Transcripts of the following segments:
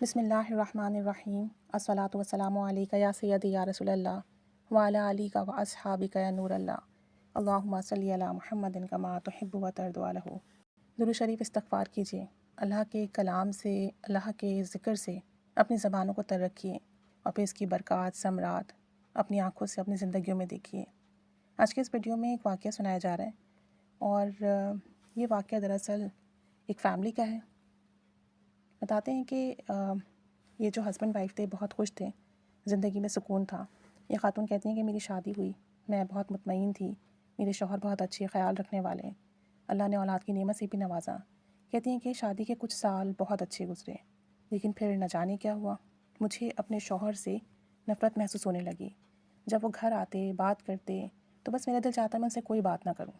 بسم اللہ الرحمن الرحیم الصلاۃ والسلام علیک یا سیدی یا رسول اللہ وعلی علیک و اصحابک یا نور اللہ اللہم صلی علی محمد کما تحب و ترضی عنہ۔ درود شریف استغفار کیجیے، اللہ کے کلام سے، اللہ کے ذکر سے اپنی زبانوں کو تر رکھیے اور پھر اس کی برکات ثمرات اپنی آنکھوں سے اپنی زندگیوں میں دیکھیے۔ آج کے اس ویڈیو میں ایک واقعہ سنایا جا رہا ہے اور یہ واقعہ دراصل ایک فیملی کا ہے۔ بتاتے ہیں کہ یہ جو ہسبینڈ وائف تھے بہت خوش تھے، زندگی میں سکون تھا۔ یہ خاتون کہتی ہیں کہ میری شادی ہوئی، میں بہت مطمئن تھی، میرے شوہر بہت اچھے خیال رکھنے والے ہیں، اللہ نے اولاد کی نعمت سے بھی نوازا۔ کہتی ہیں کہ شادی کے کچھ سال بہت اچھے گزرے، لیکن پھر نہ جانے کیا ہوا، مجھے اپنے شوہر سے نفرت محسوس ہونے لگی۔ جب وہ گھر آتے بات کرتے تو بس میرا دل چاہتا میں ان سے کوئی بات نہ کروں،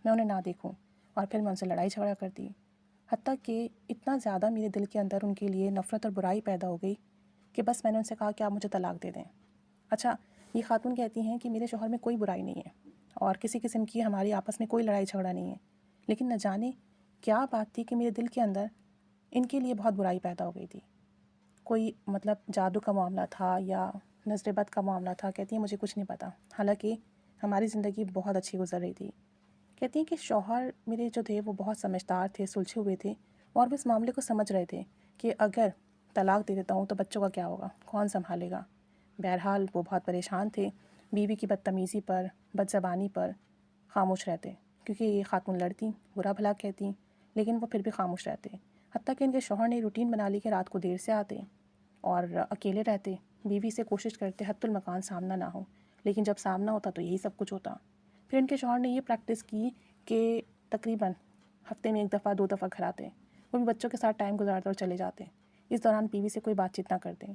میں انہیں نہ دیکھوں، اور پھر میں ان سے لڑائی جھگڑا کرتی، حتیٰ کہ اتنا زیادہ میرے دل کے اندر ان کے لیے نفرت اور برائی پیدا ہو گئی کہ بس میں نے ان سے کہا کہ آپ مجھے طلاق دے دیں۔ اچھا، یہ خاتون کہتی ہیں کہ میرے شوہر میں کوئی برائی نہیں ہے اور کسی قسم کی ہماری آپس میں کوئی لڑائی جھگڑا نہیں ہے، لیکن نہ جانے کیا بات تھی کہ میرے دل کے اندر ان کے لیے بہت برائی پیدا ہو گئی تھی۔ کوئی جادو کا معاملہ تھا یا نظر بد کا معاملہ تھا، کہتی ہیں مجھے کچھ نہیں پتہ، حالانکہ ہماری زندگی بہت اچھی گزر رہی تھی۔ کہتی ہیں کہ شوہر میرے جو تھے وہ بہت سمجھدار تھے، سلجھے ہوئے تھے اور وہ اس معاملے کو سمجھ رہے تھے کہ اگر طلاق دے دیتا ہوں تو بچوں کا کیا ہوگا، کون سنبھالے گا۔ بہرحال وہ بہت پریشان تھے، بیوی کی بدتمیزی پر، بد زبانی پر خاموش رہتے، کیونکہ یہ خاتون لڑتی، برا بھلا کہتی، لیکن وہ پھر بھی خاموش رہتے۔ حتیٰ کہ ان کے شوہر نے روٹین بنا لی کہ رات کو دیر سے آتے اور اکیلے رہتے، بیوی سے کوشش کرتے حتی المکان سامنا نہ ہو، لیکن جب سامنا ہوتا تو یہی سب کچھ ہوتا۔ پھر ان کے شوہر نے یہ پریکٹس کی کہ تقریباً ہفتے میں 1 دفعہ 2 دفعہ گھر آتے، وہ بھی بچوں کے ساتھ ٹائم گزارتے اور چلے جاتے۔ اس دوران بیوی سے کوئی بات چیت نہ کرتے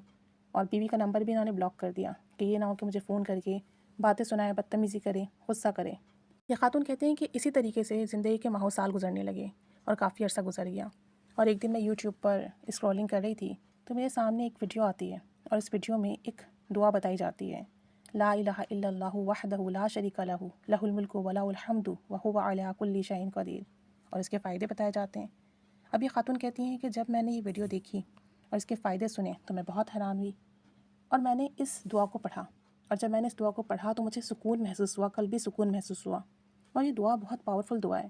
اور بیوی کا نمبر بھی انہوں نے بلاک کر دیا کہ یہ نہ ہو کہ مجھے فون کر کے باتیں سنائے، بدتمیزی کرے، غصہ کرے۔ یہ خاتون کہتے ہیں کہ اسی طریقے سے زندگی کے ماہ و سال گزرنے لگے اور کافی عرصہ گزر گیا، اور ایک دن میں یوٹیوب پر اسکرولنگ کر رہی تھی تو میرے سامنے ایک ویڈیو آتی ہے اور اس ویڈیو میں ایک دعا بتائی جاتی ہے، لا الہ الا اللہ وحدہ لا شریک لہ لہ الملک و لہ الحمد وہو علی کل شیء قدیر، اور اس کے فائدے بتائے جاتے ہیں۔ اب یہ خاتون کہتی ہیں کہ جب میں نے یہ ویڈیو دیکھی اور اس کے فائدے سنے تو میں بہت حیران ہوئی، اور میں نے اس دعا کو پڑھا، اور جب میں نے اس دعا کو پڑھا تو مجھے سکون محسوس ہوا، قلبی سکون محسوس ہوا، اور یہ دعا بہت پاورفل دعا ہے۔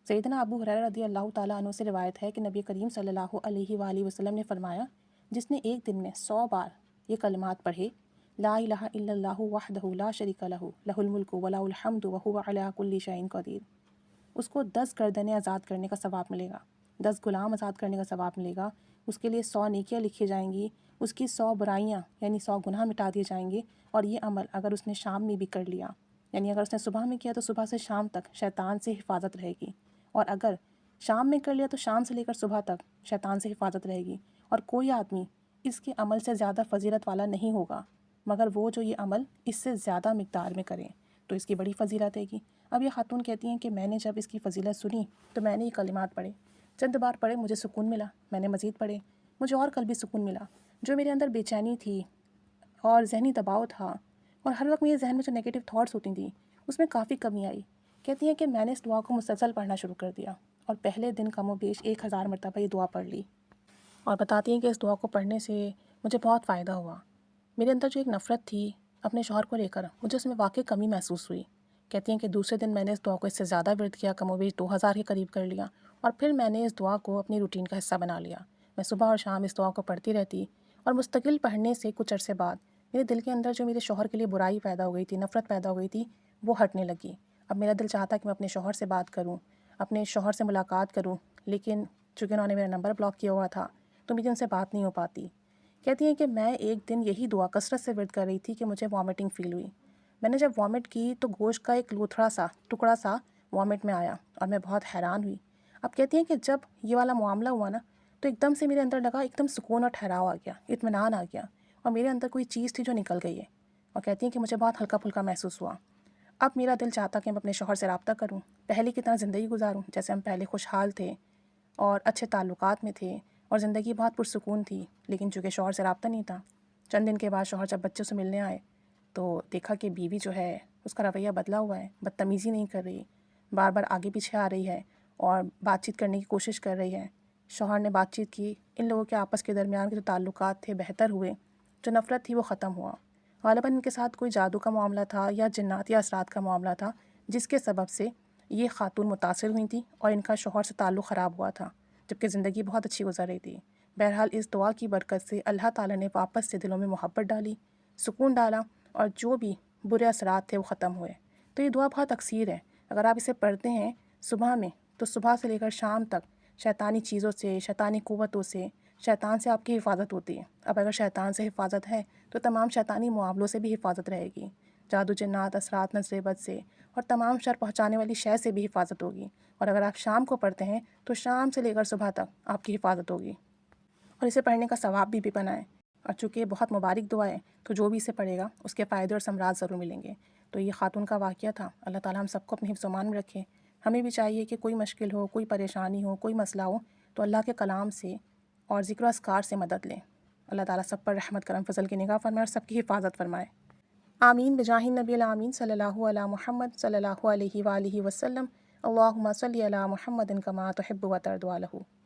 سیدنا ابو ہریرہ رضی اللہ تعالیٰ عنہ سے روایت ہے کہ نبی کریم صلی اللہ علیہ وآلہ وسلم نے فرمایا، جس نے ایک دن میں 100 بار یہ کلمات پڑھے، لا الہ الا اللہ وحدہ لا شریک لہ لہ الملک و لہ الحمد وہو علی کل شیء قدیر، اس کو 10 گردنیں آزاد کرنے کا ثواب ملے گا، 10 غلام آزاد کرنے کا ثواب ملے گا، اس کے لیے 100 نیکیاں لکھی جائیں گی، اس کی 100 برائیاں یعنی 100 گناہ مٹا دیے جائیں گے، اور یہ عمل اگر اس نے شام میں بھی کر لیا، یعنی اگر اس نے صبح میں کیا تو صبح سے شام تک شیطان سے حفاظت رہے گی، اور اگر شام میں کر لیا تو شام سے لے کر صبح تک شیطان سے حفاظت رہے گی، اور کوئی آدمی اس کے عمل سے زیادہ فضیلت والا نہیں ہوگا مگر وہ جو یہ عمل اس سے زیادہ مقدار میں کریں تو اس کی بڑی فضیلت ہے گی۔ اب یہ خاتون کہتی ہیں کہ میں نے جب اس کی فضیلت سنی تو میں نے یہ کلمات پڑھے، چند بار پڑھے، مجھے سکون ملا، میں نے مزید پڑھے، مجھے اور قلبی سکون ملا، جو میرے اندر بے چینی تھی اور ذہنی دباؤ تھا اور ہر وقت میرے ذہن میں جو نیگیٹو تھاٹس ہوتی تھیں اس میں کافی کمی آئی۔ کہتی ہیں کہ میں نے اس دعا کو مسلسل پڑھنا شروع کر دیا اور پہلے دن کم و بیش 1000 مرتبہ یہ دعا پڑھ لی، اور بتاتی ہیں کہ اس دعا کو پڑھنے سے مجھے بہت فائدہ ہوا۔ میرے اندر جو ایک نفرت تھی اپنے شوہر کو لے کر، مجھے اس میں واقعی کمی محسوس ہوئی۔ کہتی ہیں کہ دوسرے دن میں نے اس دعا کو اس سے زیادہ ورد کیا، کم و بیش 2000 کے قریب کر لیا، اور پھر میں نے اس دعا کو اپنی روٹین کا حصہ بنا لیا۔ میں صبح اور شام اس دعا کو پڑھتی رہتی، اور مستقل پڑھنے سے کچھ عرصے بعد میرے دل کے اندر جو میرے شوہر کے لیے برائی پیدا ہو گئی تھی، نفرت پیدا ہو گئی تھی، وہ ہٹنے لگی۔ اب میرا دل چاہتا کہ میں اپنے شوہر سے بات کروں، اپنے شوہر سے ملاقات کروں، لیکن چونکہ انہوں نے میرا نمبر بلاک کیا ہوا تھا تو مجھے ان سے بات نہیں ہو پاتی۔ کہتی ہیں کہ میں ایک دن یہی دعا کثرت سے ورد کر رہی تھی کہ مجھے وامٹنگ فیل ہوئی۔ میں نے جب وامٹ کی تو گوشت کا ایک لوتھڑا سا ٹکڑا سا وامٹ میں آیا اور میں بہت حیران ہوئی۔ اب کہتی ہیں کہ جب یہ والا معاملہ ہوا نا تو ایک دم سے میرے اندر لگا، ایک دم سکون اور ٹھہراؤ آ گیا، اطمینان آ گیا، اور میرے اندر کوئی چیز تھی جو نکل گئی ہے، اور کہتی ہیں کہ مجھے بہت ہلکا پھلکا محسوس ہوا۔ اب میرا دل چاہتا کہ میں اپنے شوہر سے رابطہ کروں، پہلے کی طرح زندگی گزاروں جیسے ہم پہلے خوشحال تھے اور اچھے تعلقات میں تھے اور زندگی بہت پرسکون تھی، لیکن چونکہ شوہر سے رابطہ نہیں تھا۔ چند دن کے بعد شوہر جب بچوں سے ملنے آئے تو دیکھا کہ بیوی جو ہے اس کا رویہ بدلا ہوا ہے، بدتمیزی نہیں کر رہی، بار بار آگے پیچھے آ رہی ہے اور بات چیت کرنے کی کوشش کر رہی ہے، شوہر نے بات چیت کی، ان لوگوں کے آپس کے درمیان کے جو تعلقات تھے بہتر ہوئے، جو نفرت تھی وہ ختم ہوا۔ غالباً ان کے ساتھ کوئی جادو کا معاملہ تھا یا جنات یا اثرات کا معاملہ تھا، جس کے سبب سے یہ خاتون متاثر ہوئی تھیں اور ان کا شوہر سے تعلق خراب ہوا تھا، جبکہ زندگی بہت اچھی گزر رہی تھی۔ بہرحال اس دعا کی برکت سے اللہ تعالیٰ نے واپس سے دلوں میں محبت ڈالی، سکون ڈالا، اور جو بھی برے اثرات تھے وہ ختم ہوئے۔ تو یہ دعا بہت اکثیر ہے، اگر آپ اسے پڑھتے ہیں صبح میں تو صبح سے لے کر شام تک شیطانی چیزوں سے، شیطانی قوتوں سے، شیطان سے آپ کی حفاظت ہوتی ہے۔ اب اگر شیطان سے حفاظت ہے تو تمام شیطانی معاملوں سے بھی حفاظت رہے گی، جادو جنات، اثرات، نظر بد سے اور تمام شر پہنچانے والی شے سے بھی حفاظت ہوگی۔ اور اگر آپ شام کو پڑھتے ہیں تو شام سے لے کر صبح تک آپ کی حفاظت ہوگی، اور اسے پڑھنے کا ثواب بھی بنائیں۔ اور چونکہ یہ بہت مبارک دعا ہے تو جو بھی اسے پڑھے گا اس کے فائدے اور ثمرات ضرور ملیں گے۔ تو یہ خاتون کا واقعہ تھا۔ اللہ تعالیٰ ہم سب کو اپنے حفظ و امان میں رکھے۔ ہمیں بھی چاہیے کہ کوئی مشکل ہو، کوئی پریشانی ہو، کوئی مسئلہ ہو تو اللہ کے کلام سے اور ذکر و اذکار سے مدد لیں۔ اللہ تعالیٰ سب پر رحمت کرم فضل کی نگاہ فرمائے اور سب کی حفاظت فرمائے۔ آمین بجاہ النبی الامین صلی اللہ علی محمد صلی اللہ علیہ وآلہ وسلم۔ اللہم صلی علی محمد کما تحب و ترضی۔